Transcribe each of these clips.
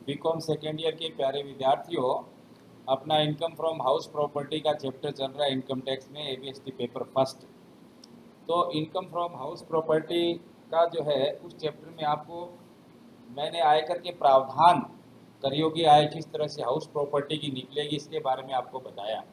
BCom second year के प्यारे विद्यार्थियों, अपना इनकम फ्रॉम हाउस प्रॉपर्टी का चैप्टर चल रहा है इनकम टैक्स में, एबीएसटी पेपर फर्स्ट। तो इनकम फ्रॉम हाउस प्रॉपर्टी का जो है उस चैप्टर में आपको मैंने आयकर के प्रावधान, करयोग्य आय किस तरह से हाउस प्रॉपर्टी की निकलेगी, इसके बारे में आपको बताया।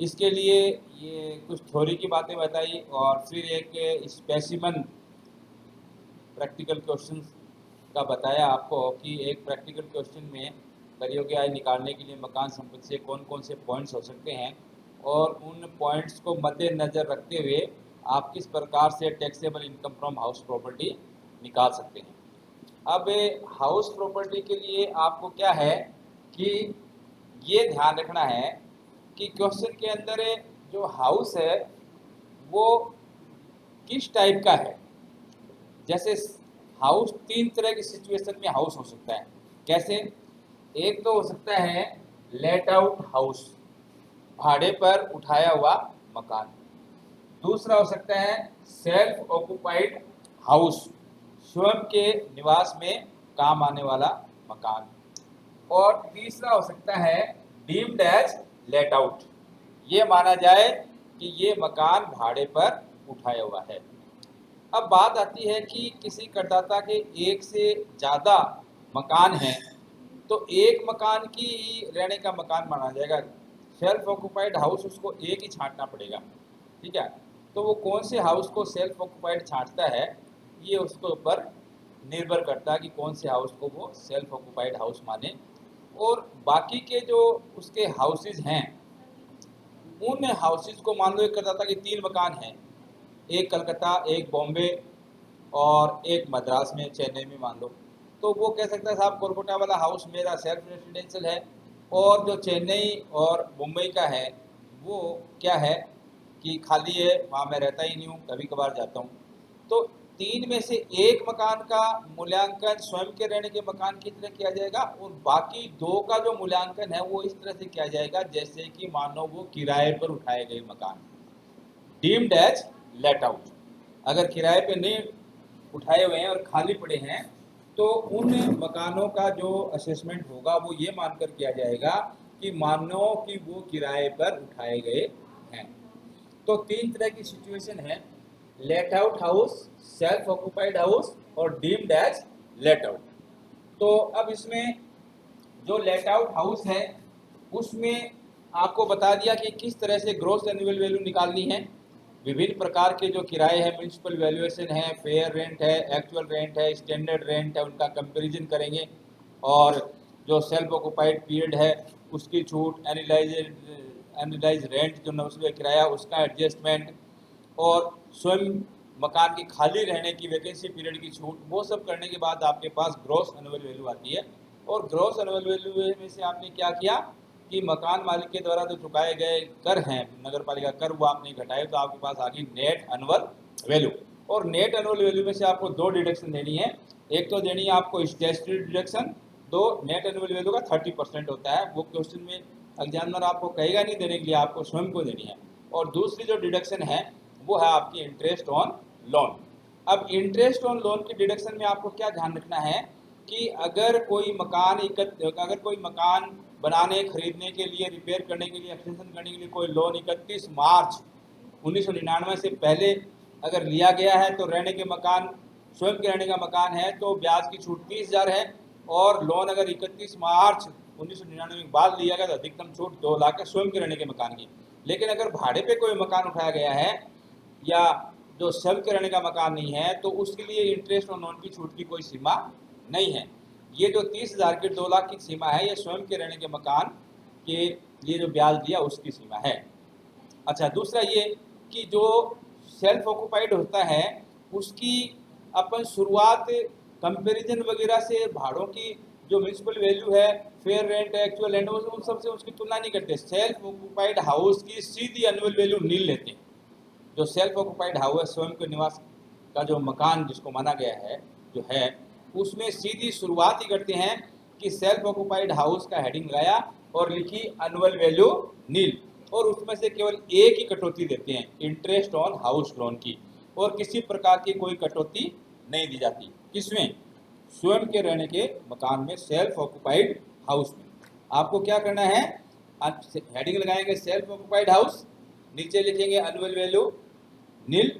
इसके लिए ये कुछ थ्योरी की बातें बताई और फिर एक स्पेसिमन प्रैक्टिकल क्वेश्चंस का बताया आपको कि एक प्रैक्टिकल क्वेश्चन में करयोग्य आय निकालने के लिए मकान संपत्ति से कौन कौन से पॉइंट्स हो सकते हैं और उन पॉइंट्स को मद्देनज़र रखते हुए आप किस प्रकार से taxable income from house property निकाल सकते हैं। अब हाउस प्रॉपर्टी के लिए आपको क्या है कि ये ध्यान रखना है कि क्वेश्चन के अंदर जो हाउस है वो किस टाइप का है। जैसे हाउस तीन तरह की सिचुएशन में हाउस हो सकता है। कैसे? एक तो हो सकता है लेट आउट हाउस, भाड़े पर उठाया हुआ मकान। दूसरा हो सकता है सेल्फ ऑक्युपाइड हाउस, स्वयं के निवास में काम आने वाला मकान। और तीसरा हो सकता है डीम्ड एज लेट आउट, ये माना जाए कि ये मकान भाड़े पर उठाया हुआ है। अब बात आती है कि किसी करदाता के एक से ज़्यादा मकान हैं तो एक मकान की ही रहने का मकान माना जाएगा। सेल्फ ऑक्युपाइड हाउस उसको एक ही छांटना पड़ेगा, ठीक है। तो वो कौन से हाउस को सेल्फ ऑक्युपाइड छांटता है ये उसके ऊपर निर्भर करता है कि कौन से हाउस को वो सेल्फ ऑक्युपाइड हाउस माने। और बाकी के जो उसके हाउसेज हैं उन हाउसेज को, मान लो एक करदाता के 3 मकान हैं, एक कलकत्ता, एक बॉम्बे और एक मद्रास में, चेन्नई में मान लो, तो वो कह सकता है साहब कोलकाता वाला हाउस मेरा सेल्फ रेसिडेंशियल है और जो चेन्नई और मुंबई का है वो क्या है कि खाली है, वहाँ मैं रहता ही नहीं हूँ, कभी कभार जाता हूँ। तो 3 में से एक मकान का मूल्यांकन स्वयं के रहने के मकान की तरह किया जाएगा और बाकी 2 का जो मूल्यांकन है वो इस तरह से किया जाएगा जैसे कि मानो वो किराए पर उठाए गए मकान, डीम्ड एज लेट आउट। अगर किराए पे नहीं उठाए हुए हैं और खाली पड़े हैं तो उन मकानों का जो असेसमेंट होगा वो ये मानकर किया जाएगा कि मानो कि वो किराए पर उठाए गए हैं। तो 3 तरह की सिचुएशन है, let out house, self occupied house और डीम्ड एज लेट आउट। तो अब इसमें जो लेट आउट हाउस है उसमें आपको बता दिया कि किस तरह से ग्रॉस एनुअल वैल्यू निकालनी है। विभिन्न प्रकार के जो किराए हैं, म्यूनसिपल वैल्यूएशन है, फेयर रेंट है, एक्चुअल रेंट है, स्टैंडर्ड रेंट है, उनका कंपैरिजन करेंगे। और जो सेल्फ ऑक्युपाइड पीरियड है उसकी छूट, एनालाइज रेंट जो नौसवे किराया उसका एडजस्टमेंट, और स्वयं मकान की खाली रहने की वैकेंसी पीरियड की छूट, वो सब करने के बाद आपके पास ग्रॉस एनुअल वैल्यू आती है। और ग्रॉस एनुअल वैल्यू में से आपने क्या किया कि मकान मालिक के द्वारा जो चुकाए गए कर हैं, नगर पालिका कर, वो आपने घटाए तो आपके पास आ गई नेट एनुअल वैल्यू। और नेट एनुअल वैल्यू में से आपको 2 डिडक्शन देनी है। एक तो देनी है आपको स्टैट्यूटरी डिडक्शन, तो नेट एनुअल वैल्यू का 30% होता है, वो क्वेश्चन में एग्जामिनर आपको कहेगा नहीं देने के लिए, आपको स्वयं को देनी है। और दूसरी जो डिडक्शन है वो है आपकी इंटरेस्ट ऑन लोन। अब इंटरेस्ट ऑन लोन की डिडक्शन में आपको क्या ध्यान रखना है कि अगर कोई मकान बनाने, खरीदने के लिए, रिपेयर करने के लिए, एक्सटेंशन करने के लिए कोई लोन 31 मार्च 1999 से पहले अगर लिया गया है तो रहने के मकान, स्वयं के रहने का मकान है तो ब्याज की छूट 30,000 है। और लोन अगर 31 मार्च 1999 के बाद लिया गया तो अधिकतम छूट 2 लाख है स्वयं के रहने के मकान की। लेकिन अगर भाड़े पे कोई मकान उठाया गया है या जो स्वयं के रहने का मकान नहीं है तो उसके लिए इंटरेस्ट और लोन की छूट की कोई सीमा नहीं है। ये जो 30,000 की 2 लाख की सीमा है ये स्वयं के रहने के मकान के लिए जो ब्याज दिया उसकी सीमा है। अच्छा, दूसरा ये कि जो सेल्फ ऑक्युपाइड होता है उसकी अपन शुरुआत कंपैरिजन वगैरह से, भाड़ों की जो म्यूनसिपल वैल्यू है, फेयर रेंट, एक्चुअल रेंट, उन सबसे उसकी तुलना नहीं करते। सेल्फ ऑक्युपाइड हाउस की सीधी एनुअल वैल्यू नील लेते हैं। जो सेल्फ ऑक्युपाइड हाउस, स्वयं के निवास का जो मकान जिसको माना गया है जो है, उसमें सीधी शुरुआत ही करते हैं कि सेल्फ ऑक्युपाइड हाउस का हेडिंग लगाया और लिखी एनुअल वैल्यू नील, और उसमें से केवल एक ही कटौती देते हैं, इंटरेस्ट ऑन हाउस लोन की, और किसी प्रकार की कोई कटौती नहीं दी जाती। किसमें? स्वयं के रहने के मकान में, सेल्फ ऑक्युपाइड हाउस में। आपको क्या करना है, हेडिंग लगाएंगे सेल्फ ऑक्युपाइड हाउस, नीचे लिखेंगे एनुअल वैल्यू नील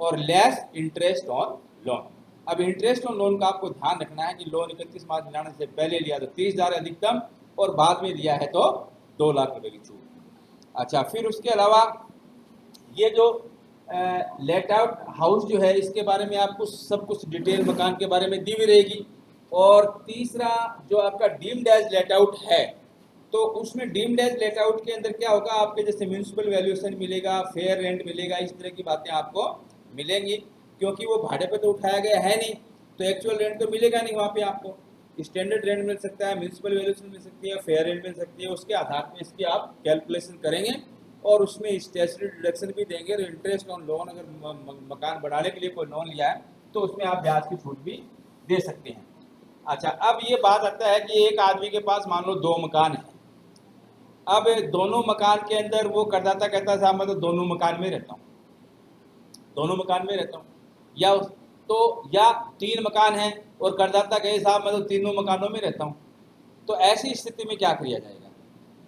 और लेस इंटरेस्ट ऑन लोन। अब इंटरेस्ट ऑन लोन का आपको ध्यान रखना है कि लोन 31 मार्च दिलाने से पहले लिया तो 30,000 अधिकतम और बाद में लिया है तो 2 लाख रुपए की छूट। अच्छा, फिर उसके अलावा ये जो लेट आउट हाउस जो है इसके बारे में आपको सब कुछ डिटेल मकान के बारे में दी हुई रहेगी। और तीसरा जो आपका डीम्ड एज लेट आउट है, तो उसमें डीम्ड एज लेट आउट के अंदर क्या होगा, आपके जैसे म्यूनसिपल वैल्यूएशन मिलेगा, फेयर रेंट मिलेगा, इस तरह की बातें आपको मिलेंगी। क्योंकि वो भाड़े पे तो उठाया गया है नहीं, तो एक्चुअल रेंट तो मिलेगा नहीं वहाँ पे आपको। स्टैंडर्ड रेंट मिल सकता है, म्यूनसिपल वैल्यूएशन मिल सकती है, फेयर रेंट मिल सकती है, उसके आधार पर इसकी आप कैलकुलेशन करेंगे और उसमें स्टेशनरी डिडक्शन भी देंगे। और इंटरेस्ट ऑन लोन, अगर मकान बढ़ाने के लिए कोई लोन लिया है तो उसमें आप ब्याज की छूट भी दे सकते हैं। अच्छा, अब ये बात आता है कि एक आदमी के पास मान लो 2 मकान है। अब दोनों मकान के अंदर वो करदाता कहता है साहब मैं तो दोनों मकान में रहता हूँ, दोनों मकान में रहता हूँ, या 3 मकान हैं और करदाता कहे साहब मैं तो तीनों मकानों में रहता हूँ। तो ऐसी स्थिति में क्या किया जाएगा,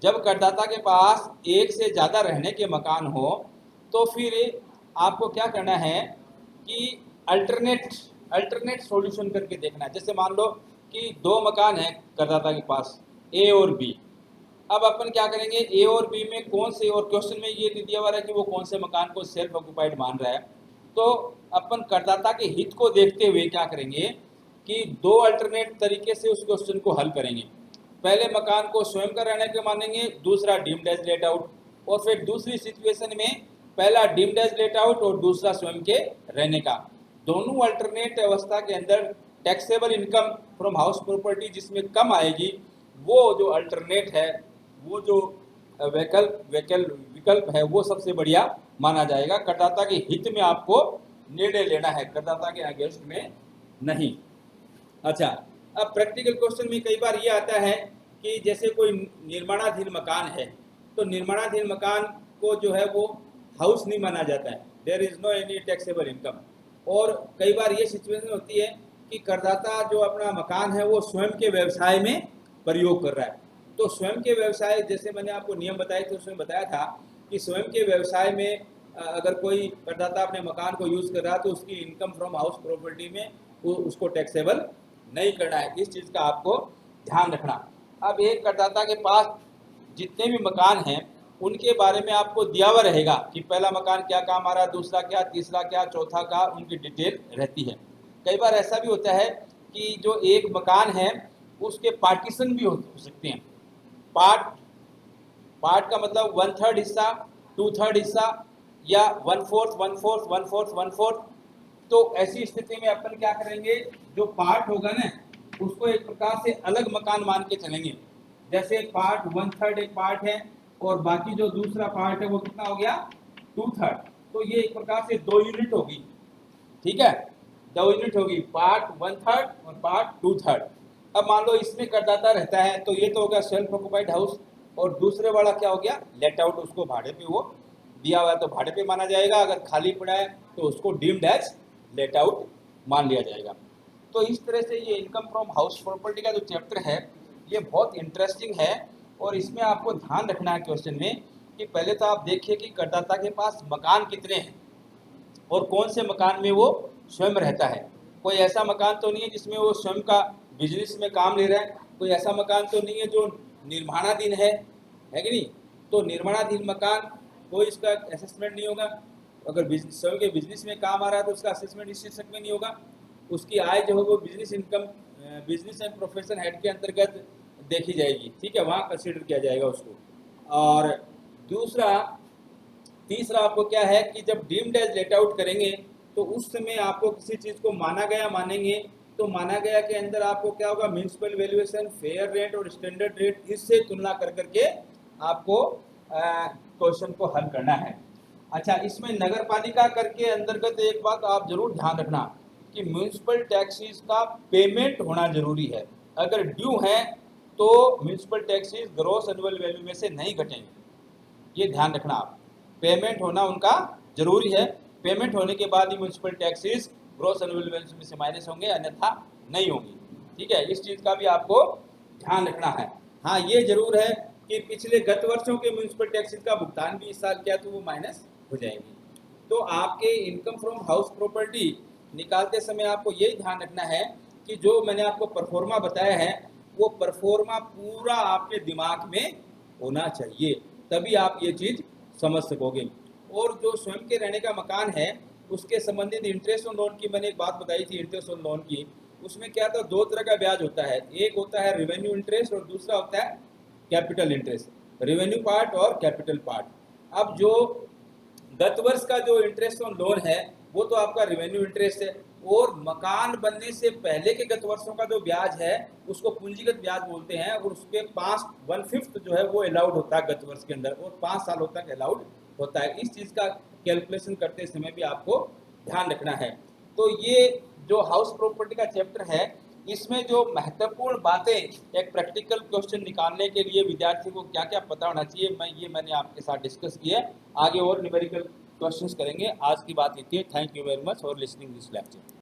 जब करदाता के पास एक से ज़्यादा रहने के मकान हो तो फिर आपको क्या करना है कि अल्टरनेट सॉल्यूशन करके देखना है। जैसे मान लो कि 2 मकान हैं करदाता के पास, ए और बी। अब अपन क्या करेंगे, ए और बी में कौन से, और क्वेश्चन में ये दिया हुआ है कि वो कौन से मकान को सेल्फ ऑक्युपाइड मान रहा है, तो अपन करदाता के हित को देखते हुए क्या करेंगे कि 2 अल्टरनेट तरीके से उस क्वेश्चन को हल करेंगे। पहले मकान को स्वयं का रहने के मानेंगे, दूसरा डीम्ड एज लेट आउट, और फिर दूसरी सिचुएशन में पहला डीम्ड एज लेट आउट और दूसरा स्वयं के रहने का। दोनों अल्टरनेट अवस्था के अंदर taxable income from house property जिसमें कम आएगी, वो जो अल्टरनेट है, वो जो विकल्प है, वो सबसे बढ़िया माना जाएगा। करदाता के हित में आपको निर्णय लेना है, करदाता के अगेंस्ट में नहीं। अच्छा, अब प्रैक्टिकल क्वेश्चन में कई बार ये आता है कि जैसे कोई निर्माणाधीन मकान है, तो निर्माणाधीन मकान को जो है वो हाउस नहीं माना जाता है, there is no any taxable income. और कई बार ये सिचुएशन होती है कि करदाता जो अपना मकान है वो स्वयं के व्यवसाय में प्रयोग कर रहा है। तो स्वयं के व्यवसाय, जैसे मैंने आपको नियम बताए थे उसमें बताया था कि स्वयं के व्यवसाय में अगर कोई करदाता अपने मकान को यूज़ कर रहा है तो उसकी इनकम फ्रॉम हाउस प्रॉपर्टी में वो उसको टैक्सेबल नहीं करना है। इस चीज़ का आपको ध्यान रखना। अब एक करदाता के पास जितने भी मकान हैं उनके बारे में आपको दिया हुआ रहेगा कि पहला मकान क्या काम आ रहा है, दूसरा क्या, तीसरा क्या, चौथा क्या, उनकी डिटेल रहती है। कई बार ऐसा भी होता है कि जो एक मकान है उसके पार्टीशन भी हो सकते हैं। पार्ट का मतलब 1/3 हिस्सा, 2/3 हिस्सा, या 1/4, 1/4, 1/4, 1/4। तो ऐसी स्थिति में अपन क्या करेंगे, जो पार्ट होगा ना उसको एक प्रकार से अलग मकान मान के चलेंगे। जैसे पार्ट 1/3 एक पार्ट है और बाकी जो दूसरा पार्ट है वो कितना हो गया, 2/3। तो ये एक प्रकार से 2 यूनिट होगी, ठीक है, 2 यूनिट होगी, पार्ट 1/3 और पार्ट 2/3। अब मान लो इसमें करदाता रहता है तो ये तो हो गया सेल्फ ऑक्युपाइड हाउस, और दूसरे वाला क्या हो गया, लेट आउट, उसको भाड़े पे वो दिया हुआ है तो भाड़े पे माना जाएगा। अगर खाली पड़ा है तो उसको डीम्ड एज लेट आउट मान लिया जाएगा। तो इस तरह से ये इनकम फ्रॉम हाउस प्रॉपर्टी का जो चैप्टर है ये बहुत इंटरेस्टिंग है। और इसमें आपको ध्यान रखना है क्वेश्चन में कि पहले तो आप देखिए कि करदाता के पास मकान कितने हैं और कौन से मकान में वो स्वयं रहता है। कोई ऐसा मकान तो नहीं है जिसमें वो स्वयं का बिजनेस में काम ले रहा है, कोई ऐसा मकान तो नहीं है जो निर्माणाधीन है कि नहीं। तो निर्माणाधीन मकान कोई इसका असेसमेंट नहीं होगा। अगर स्वयं के बिजनेस में काम आ रहा है तो उसका असेसमेंट इस शीर्षक में नहीं होगा। उसकी आय जो है वो business income, business and profession head के अंतर्गत देखी जाएगी, ठीक है, वहाँ कंसिडर किया जाएगा उसको। और तीसरा आपको क्या है कि जब डीम्ड एज लेट आउट करेंगे तो उस समय आपको किसी चीज़ को माना गया मानेंगे, तो माना गया के अंदर आपको क्या होगा, म्यूनसिपल वैल्यूएशन, फेयर रेट और स्टैंडर्ड रेट, इससे तुलना कर करके आपको क्वेश्चन को हल करना है। अच्छा, इसमें नगर पालिका करके अंतर्गत एक बात आप जरूर ध्यान रखना कि म्यूनसिपल टैक्सेस का पेमेंट होना जरूरी है। अगर ड्यू है तो municipal taxes gross annual value में से नहीं घटेंगे, ये ध्यान रखना आप। पेमेंट होना उनका जरूरी है, पेमेंट होने के बाद ही municipal taxes gross annual value में से माइनस होंगे, अन्यथा नहीं होंगी। ठीक है, इस चीज़ का भी आपको ध्यान रखना है। हाँ, ये जरूर है कि पिछले गत वर्षों के म्यूनसिपल टैक्सेस का भुगतान भी इस साल किया तो वो माइनस हो जाएंगे। तो आपके इनकम फ्रॉम हाउस प्रॉपर्टी निकालते समय आपको यही ध्यान रखना है कि जो मैंने आपको परफॉर्मा बताया है वो परफॉर्मा पूरा आपके दिमाग में होना चाहिए, तभी आप ये चीज़ समझ सकोगे। और जो स्वयं के रहने का मकान है उसके संबंधित इंटरेस्ट ऑन लोन की मैंने एक बात बताई थी, इंटरेस्ट ऑन लोन की। उसमें क्या था, दो तरह का ब्याज होता है, एक होता है रेवेन्यू इंटरेस्ट और दूसरा होता है कैपिटल इंटरेस्ट, रेवेन्यू पार्ट और कैपिटल पार्ट। अब जो गत वर्ष का जो इंटरेस्ट ऑन लोन है वो तो आपका रेवेन्यू इंटरेस्ट है, और मकान बनने से पहले के गत वर्षों का जो ब्याज है उसको पूंजीगत ब्याज बोलते हैं, और उसके 1/5 जो है वो अलाउड होता है गत वर्ष के अंदर, और 5 सालों तक अलाउड होता है। इस चीज़ का कैलकुलेशन करते समय भी आपको ध्यान रखना है। तो ये जो हाउस प्रॉपर्टी का चैप्टर है इसमें जो महत्वपूर्ण बातें एक प्रैक्टिकल क्वेश्चन निकालने के लिए विद्यार्थी को क्या क्या पता होना चाहिए, मैंने आपके साथ डिस्कस किया। आगे और न्यूमेरिकल क्वेश्चंस करेंगे। आज की बात इतनी है। Thank you very much for listening this lecture.